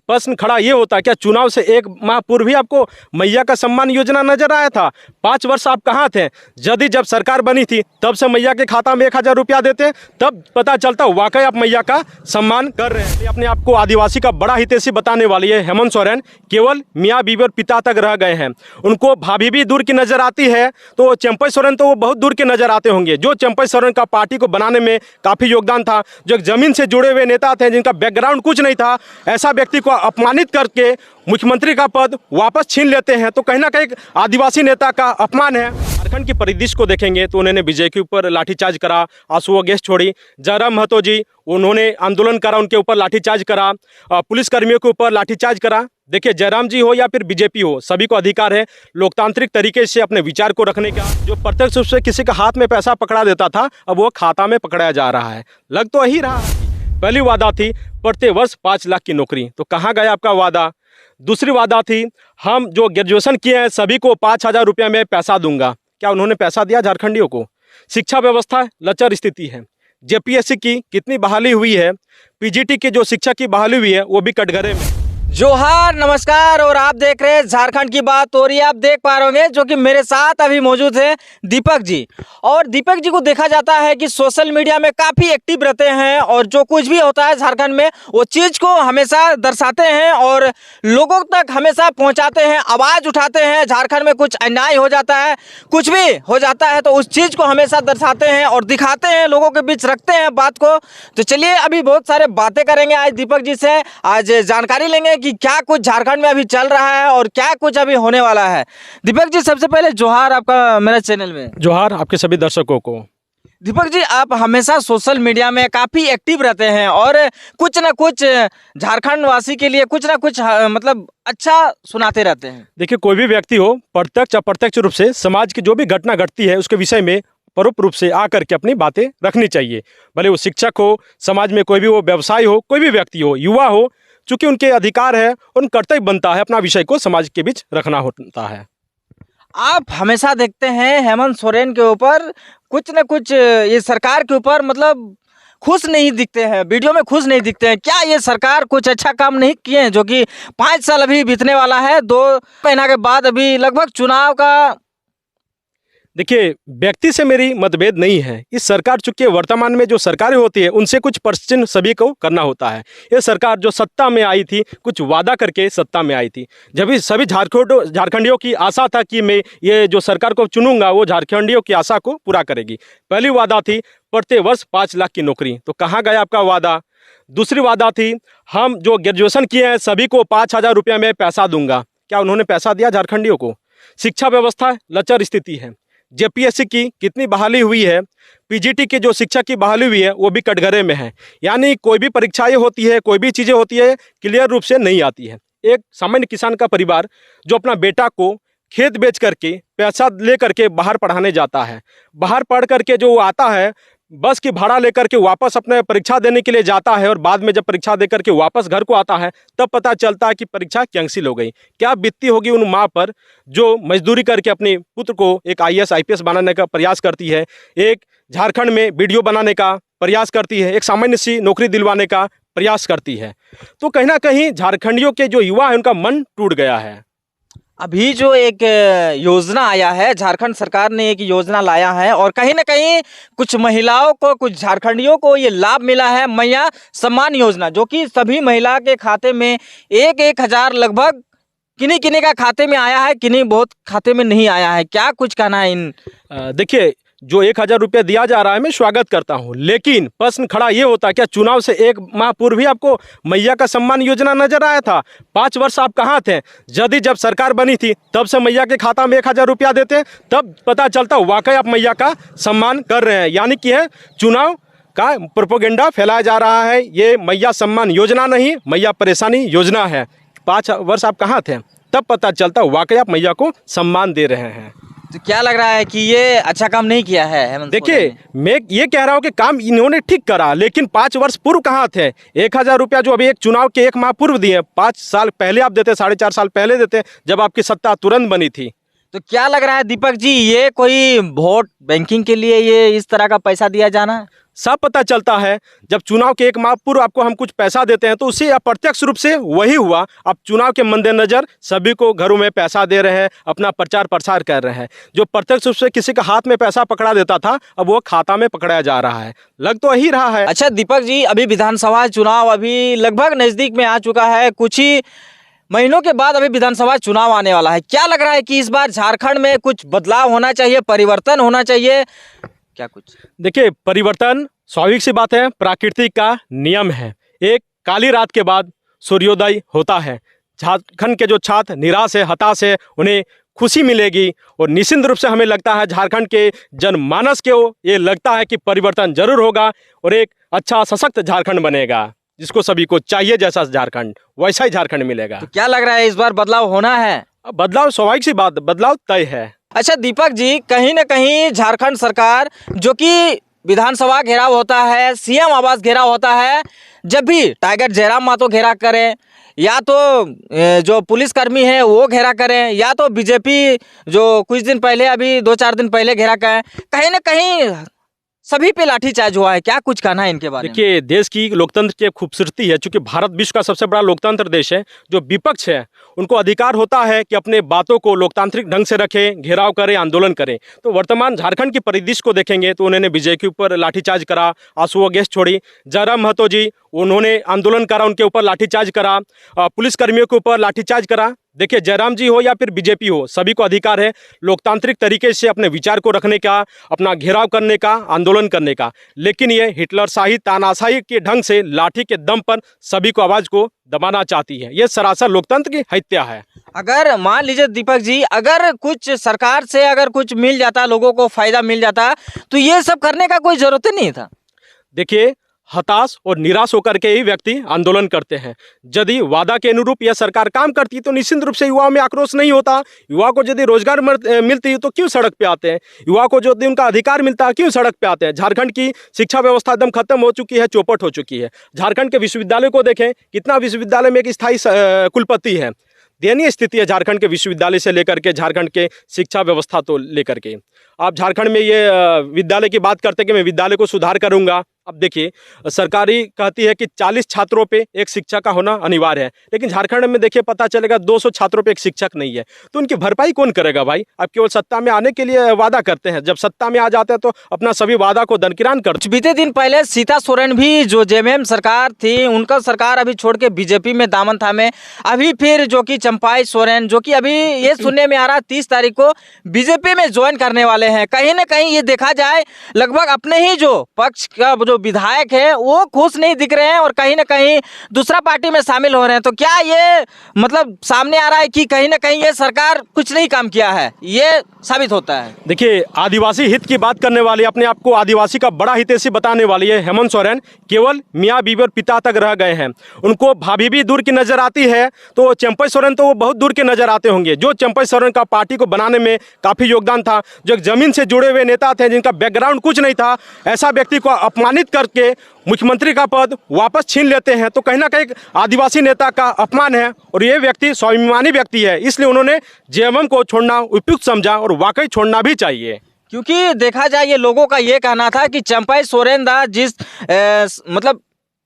प्रश्न खड़ा ये होता है, क्या चुनाव से एक माह पूर्व ही आपको मैया का सम्मान योजना नजर आया था? 5 वर्ष आप कहाँ थे? यदि जब सरकार बनी थी तब से मैया के खाता में 1000 रुपया देते, तब पता चलता वाकई आप मैया का सम्मान कर रहे हैं। अपने आप को आदिवासी का बड़ा हितैषी बताने वाली है हेमंत सोरेन। केवल मियाँ बीबी और पिता तक रह गए हैं। उनको भाभी भी दूर की नजर आती है, तो चंपई सोरेन तो वो बहुत दूर के नजर आते होंगे। जो चंपई सोरेन का पार्टी को बनाने में काफ़ी योगदान था, जो एक जमीन से जुड़े हुए नेता थे, जिनका बैकग्राउंड कुछ नहीं था, ऐसा व्यक्ति को अपमानित करके मुख्यमंत्री का पद वापस छीन लेते हैं, तो कहीं ना कहीं आदिवासी नेता का अपमान है। झारखंड की परिदृश्य को देखेंगे तो उन्होंने विजय के ऊपर लाठीचार्ज करा, आंसू गैस छोड़ी। जयराम महतो जी, उन्होंने आंदोलन करा, उनके ऊपर लाठीचार्ज करा, पुलिसकर्मियों के ऊपर लाठीचार्ज करा। देखिए, जयराम जी हो या फिर बीजेपी हो, सभी को अधिकार है लोकतांत्रिक तरीके से अपने विचार को रखने का। जो प्रत्यक्ष रूप से किसी के हाथ में पैसा पकड़ा देता था, अब वो खाता में पकड़ाया जा रहा है। लग तो यही रहा। पहली वादा थी प्रत्येक वर्ष 5 लाख की नौकरी, तो कहाँ गया आपका वादा? दूसरी वादा थी हम जो ग्रेजुएशन किए हैं सभी को 5000 रुपये में पैसा दूंगा। क्या उन्होंने पैसा दिया झारखंडियों को? शिक्षा व्यवस्था लचर स्थिति है। जेपीएससी की कितनी बहाली हुई है, पीजीटी की जो शिक्षा की बहाली हुई है वो भी कटघरे में। जोहार, नमस्कार। और आप देख रहे हैं झारखंड की बात हो रही है। आप देख पा रहे होंगे जो कि मेरे साथ अभी मौजूद है दीपक जी। और दीपक जी को देखा जाता है कि सोशल मीडिया में काफ़ी एक्टिव रहते हैं और जो कुछ भी होता है झारखंड में वो चीज़ को हमेशा दर्शाते हैं और लोगों तक हमेशा पहुंचाते हैं, आवाज़ उठाते हैं। झारखंड में कुछ अन्याय हो जाता है, कुछ भी हो जाता है, तो उस चीज़ को हमेशा दर्शाते हैं और दिखाते हैं, लोगों के बीच रखते हैं बात को। तो चलिए अभी बहुत सारे बातें करेंगे आज दीपक जी से, आज जानकारी लेंगे कि क्या कुछ झारखंड में अभी चल रहा है और क्या कुछ अभी होने वाला है। दीपक जी, सबसे पहले जोहार आपका मेरे चैनल में। जोहार आपके सभी दर्शकों को। दीपक जी, आप हमेशा सोशल मीडिया में काफ़ी एक्टिव रहते हैं और कुछ ना कुछ झारखंड वासी के लिए कुछ ना कुछ मतलब अच्छा सुनाते रहते हैं। देखिए, कोई भी व्यक्ति हो, प्रत्यक्ष अप्रत्यक्ष रूप से समाज की जो भी घटना घटती है उसके विषय में परोक्ष रूप से आकर के अपनी बातें रखनी चाहिए। भले वो शिक्षक हो, समाज में कोई भी वो व्यवसाय हो, कोई भी व्यक्ति हो, युवा हो, चूँकि उनके अधिकार है, उन कर्तव्य बनता है अपना विषय को समाज के बीच रखना होता है। आप हमेशा देखते हैं हेमंत सोरेन के ऊपर कुछ न कुछ ये सरकार के ऊपर मतलब खुश नहीं दिखते हैं, वीडियो में खुश नहीं दिखते हैं। क्या ये सरकार कुछ अच्छा काम नहीं किए हैं? जो कि 5 साल अभी बीतने वाला है, 2 महीना के बाद अभी लगभग चुनाव का। देखिए, व्यक्ति से मेरी मतभेद नहीं है। इस सरकार, चूँकि वर्तमान में जो सरकारें होती है उनसे कुछ प्रश्न सभी को करना होता है। ये सरकार जो सत्ता में आई थी, कुछ वादा करके सत्ता में आई थी। जब भी सभी झारखंडियों की आशा था कि मैं ये जो सरकार को चुनूंगा वो झारखंडियों की आशा को पूरा करेगी। पहली वादा थी प्रत्येक वर्ष 5 लाख की नौकरी, तो कहाँ गया आपका वादा? दूसरी वादा थी हम जो ग्रेजुएशन किए हैं सभी को 5000 रुपये में पैसा दूंगा। क्या उन्होंने पैसा दिया झारखंडियों को? शिक्षा व्यवस्था लचर स्थिति है। जेपीएससी की कितनी बहाली हुई है, पीजीटी की जो शिक्षा की बहाली हुई है वो भी कटघरे में है। यानी कोई भी परीक्षाएं होती है, कोई भी चीज़ें होती है, क्लियर रूप से नहीं आती है। एक सामान्य किसान का परिवार जो अपना बेटा को खेत बेच करके पैसा ले करके बाहर पढ़ाने जाता है, बाहर पढ़ करके जो आता है बस की भाड़ा लेकर के वापस अपने परीक्षा देने के लिए जाता है और बाद में जब परीक्षा देकर के वापस घर को आता है तब पता चलता है कि परीक्षा कैंसिल हो गई। क्या बीतती होगी उन माँ पर जो मजदूरी करके अपने पुत्र को एक आईएएस आईपीएस बनाने का प्रयास करती है, एक झारखंड में वीडियो बनाने का प्रयास करती है, एक सामान्य सी नौकरी दिलवाने का प्रयास करती है। तो कहीं ना कहीं झारखंडियों के जो युवा है उनका मन टूट गया है। अभी जो एक योजना आया है, झारखंड सरकार ने एक योजना लाया है और कहीं ना कहीं कुछ महिलाओं को, कुछ झारखंडियों को ये लाभ मिला है, मैया सम्मान योजना, जो कि सभी महिला के खाते में 1,000 लगभग किन्हीं किन्हीं का खाते में आया है, किन्हीं बहुत खाते में नहीं आया है। क्या कुछ कहना है इन? देखिए, जो 1000 रुपये दिया जा रहा है मैं स्वागत करता हूं, लेकिन प्रश्न खड़ा ये होता है, क्या चुनाव से एक माह पूर्व ही आपको मैया का सम्मान योजना नजर आया था? 5 वर्ष आप कहाँ थे? यदि जब सरकार बनी थी तब से मैया के खाता में 1000 रुपया देते, तब पता चलता वाकई आप मैया का सम्मान कर रहे हैं। यानी कि है चुनाव का प्रोपेगेंडा फैलाया जा रहा है। ये मैया सम्मान योजना नहीं, मैया परेशानी योजना है। 5 वर्ष आप कहाँ थे? तब पता चलता वाकई आप मैया को सम्मान दे रहे हैं। तो क्या लग रहा है कि ये अच्छा काम नहीं किया है हेमंत? देखिए, मैं ये कह रहा हूँ कि काम इन्होंने ठीक करा, लेकिन 5 वर्ष पूर्व कहाँ थे? 1000 रुपया जो अभी एक चुनाव के 1 माह पूर्व दिए, 5 साल पहले आप देते, 4.5 साल पहले देते, जब आपकी सत्ता तुरंत बनी थी। तो क्या लग रहा है दीपक जी, ये कोई वोट बैंकिंग के लिए ये इस तरह का पैसा दिया जाना है? सब पता चलता है। जब चुनाव के एक माह पूर्व आपको हम कुछ पैसा देते हैं तो उससे अप्रत्यक्ष रूप से वही हुआ। अब चुनाव के मद्देनजर सभी को घरों में पैसा दे रहे हैं, अपना प्रचार प्रसार कर रहे हैं। जो प्रत्यक्ष रूप से किसी के हाथ में पैसा पकड़ा देता था, अब वो खाता में पकड़ाया जा रहा है। लग तो यही रहा है। अच्छा दीपक जी, अभी विधानसभा चुनाव अभी लगभग नजदीक में आ चुका है, कुछ ही महीनों के बाद अभी विधानसभा चुनाव आने वाला है। क्या लग रहा है कि इस बार झारखंड में कुछ बदलाव होना चाहिए, परिवर्तन होना चाहिए, क्या कुछ? देखिए, परिवर्तन स्वाभाविक सी बात है, प्राकृतिक का नियम है। एक काली रात के बाद सूर्योदय होता है। झारखंड के जो छात्र निराश है, हताश है, उन्हें खुशी मिलेगी और निश्चित रूप से हमें लगता है झारखंड के जनमानस को ये लगता है कि परिवर्तन जरूर होगा और एक अच्छा सशक्त झारखंड बनेगा, जिसको सभी को चाहिए। जैसा झारखंड वैसा ही झारखंड मिलेगा। तो क्या लग रहा है इस बार बदलाव होना है? अब बदलाव स्वाभाविक सी बात, बदलाव तय है। अच्छा दीपक जी, कहीं ना कहीं झारखंड सरकार, जो कि विधानसभा घेराव होता है, सीएम आवास घेराव होता है, जब भी टाइगर जयराम मातो घेरा करें, या तो जो पुलिसकर्मी है वो घेरा करें, या तो बीजेपी जो कुछ दिन पहले, अभी 2-4 दिन पहले घेरा करें, कहीं ना कहीं सभी पे लाठीचार्ज हुआ है। क्या कुछ कहना है इनके बारे में? देखिए, देश की लोकतंत्र की खूबसूरती है, क्योंकि भारत विश्व का सबसे बड़ा लोकतंत्र देश है। जो विपक्ष है उनको अधिकार होता है कि अपने बातों को लोकतांत्रिक ढंग से रखें, घेराव करें, आंदोलन करें। तो वर्तमान झारखंड की परिदृश्य को देखेंगे तो उन्होंने बीजेपी के ऊपर लाठीचार्ज करा, आंसू गैस छोड़ी। जयराम महतो जी, उन्होंने आंदोलन करा, उनके ऊपर लाठीचार्ज करा, पुलिसकर्मियों के ऊपर लाठीचार्ज करा। देखिए, जयराम जी हो या फिर बीजेपी हो, सभी को अधिकार है लोकतांत्रिक तरीके से अपने विचार को रखने का, अपना घेराव करने का, आंदोलन करने का। लेकिन ये हिटलरशाही, तानाशाही के ढंग से लाठी के दम पर सभी को आवाज को दबाना चाहती है। ये सरासर लोकतंत्र की हत्या है। अगर मान लीजिए दीपक जी, अगर कुछ सरकार से अगर कुछ मिल जाता, लोगों को फायदा मिल जाता, तो ये सब करने का कोई जरूरत ही नहीं था। देखिए, हताश और निराश होकर के ही व्यक्ति आंदोलन करते हैं। यदि वादा के अनुरूप यह सरकार काम करती तो निश्चित रूप से युवाओं में आक्रोश नहीं होता। युवा को यदि रोजगार मिलती तो क्यों सड़क पे आते हैं? युवा को यदि उनका अधिकार मिलता क्यों सड़क पे आते हैं? झारखंड की शिक्षा व्यवस्था एकदम खत्म हो चुकी है, चौपट हो चुकी है। झारखंड के विश्वविद्यालय को देखें, कितना विश्वविद्यालय में एक स्थायी कुलपति है। दयनीय स्थिति है झारखंड के विश्वविद्यालय से लेकर के झारखंड के शिक्षा व्यवस्था तो लेकर के। आप झारखंड में ये विद्यालय की बात करते हैं कि मैं विद्यालय को सुधार करूंगा। अब देखिए, सरकारी कहती है कि 40 छात्रों पे एक शिक्षक का होना अनिवार्य है, लेकिन झारखंड में देखिए पता चलेगा 200 छात्रों पे एक शिक्षक नहीं है। तो उनकी भरपाई कौन करेगा भाई? आप केवल सत्ता में आने के लिए वादा करते हैं, जब सत्ता में आ जाते हैं तो अपना सभी वादा को दरकिरार करते। बीते दिन पहले सीता सोरेन भी, जो जेएमएम सरकार थी, उनका सरकार अभी छोड़ के बीजेपी में दामन थामे। अभी फिर जो कि चंपाई सोरेन, जो कि अभी ये सुनने में आ रहा 30 तारीख को बीजेपी में ज्वाइन करने वाले हैं। कहीं ना कहीं ये देखा जाए, लगभग अपने ही जो पक्ष का जो विधायक है वो खुश नहीं दिख रहे हैं और कहीं ना कहीं दूसरा पार्टी में शामिल हो रहे हैं। तो क्या ये मतलब सामने आ रहा है कि कहीं ना कहीं ये सरकार कुछ नहीं काम किया है, ये साबित होता है? देखिए, आदिवासी हित की बात करने वाली, अपने आप को आदिवासी का बड़ा हितैषी बताने वाली है हेमंत सोरेन, केवल मियाँ बीवी और पिता तक रह गए हैं। उनको भाभी भी दूर की नजर आती है, तो चंपई सोरेन तो वो बहुत दूर के नजर आते होंगे। जो चंपई सोरेन का पार्टी को बनाने में काफ़ी योगदान था, जो एक जमीन से जुड़े हुए नेता थे, जिनका बैकग्राउंड कुछ नहीं था, ऐसा व्यक्ति को अपमानित करके मुख्यमंत्री का पद वापस छीन लेते हैं, तो कहीं ना कहीं आदिवासी नेता का अपमान है। और ये व्यक्ति स्वाभिमानी व्यक्ति है, इसलिए उन्होंने जेएमएम को छोड़ना उपयुक्त समझा और वाकई छोड़ना भी चाहिए। क्योंकि देखा जाए, ये लोगों का ये कहना था कि चंपाई सोरेन दा जिस मतलब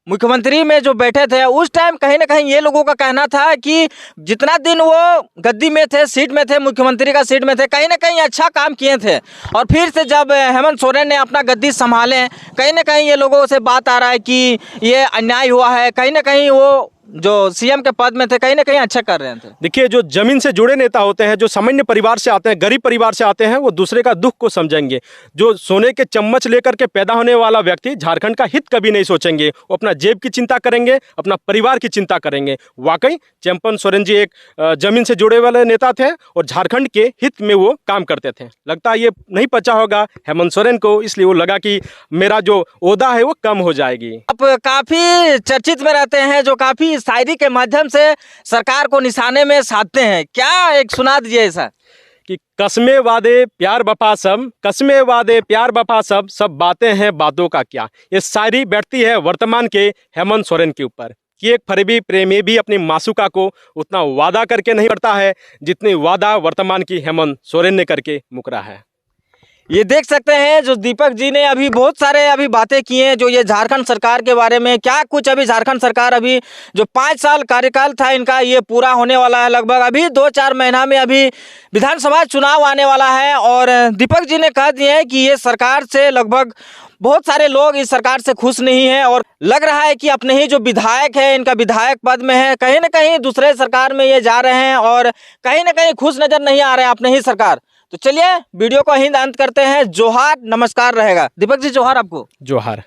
मुख्यमंत्री में जो बैठे थे उस टाइम, कहीं ना कहीं ये लोगों का कहना था कि जितना दिन वो गद्दी में थे, सीट में थे, मुख्यमंत्री का सीट में थे, कहीं ना कहीं अच्छा काम किए थे। और फिर से जब हेमंत सोरेन ने अपना गद्दी संभाले, कहीं ना कहीं ये लोगों से बात आ रहा है कि ये अन्याय हुआ है। कहीं ना कहीं वो जो सीएम के पद में थे, कहीं ना कहीं अच्छा कर रहे थे। देखिए, जो जमीन से जुड़े नेता होते हैं, जो सामान्य परिवार से आते हैं, गरीब परिवार से आते हैं, वो दूसरे का दुख को समझेंगे। जो सोने के चम्मच लेकर के पैदा होने वाला व्यक्ति झारखंड का हित कभी नहीं सोचेंगे। वो अपना जेब की चिंता करेंगे, अपना परिवार की चिंता करेंगे। वाकई चंपन सोरेन जी एक जमीन से जुड़े वाले नेता थे और झारखंड के हित में वो काम करते थे। लगता है ये नहीं पचा होगा हेमंत सोरेन को, इसलिए वो लगा कि मेरा जो ओहदा है वो कम हो जाएगी। अब काफी चर्चित में रहते हैं, जो काफी शायरी के माध्यम से सरकार को निशाने में साधते हैं। क्या एक सुना दीजिए ऐसा कि कसमे वादे प्यार वफा सब, कसमे वादे प्यार वफा सब बातें हैं बातों का क्या। ये शायरी बैठती है वर्तमान के हेमंत सोरेन के ऊपर। कि एक फरेबी प्रेमी भी अपनी मासूका को उतना वादा करके नहीं करता है जितनी वादा वर्तमान की हेमंत सोरेन ने करके मुकरा है। ये देख सकते हैं जो दीपक जी ने अभी बहुत सारे अभी बातें की हैं जो ये झारखंड सरकार के बारे में, क्या कुछ अभी झारखंड सरकार अभी जो 5 साल कार्यकाल था इनका ये पूरा होने वाला है लगभग, अभी 2-4 महीना में अभी विधानसभा चुनाव आने वाला है। और दीपक जी ने कह दिए हैं कि ये सरकार से लगभग बहुत सारे लोग इस सरकार से खुश नहीं हैं और लग रहा है कि अपने ही जो विधायक है इनका विधायक पद में है, कहीं ना कहीं दूसरे सरकार में ये जा रहे हैं और कहीं ना कहीं खुश नजर नहीं आ रहे हैं अपने ही सरकार। तो चलिए वीडियो को यहीं अंत करते हैं। जोहार, नमस्कार रहेगा। दीपक जी जोहार आपको। जोहार।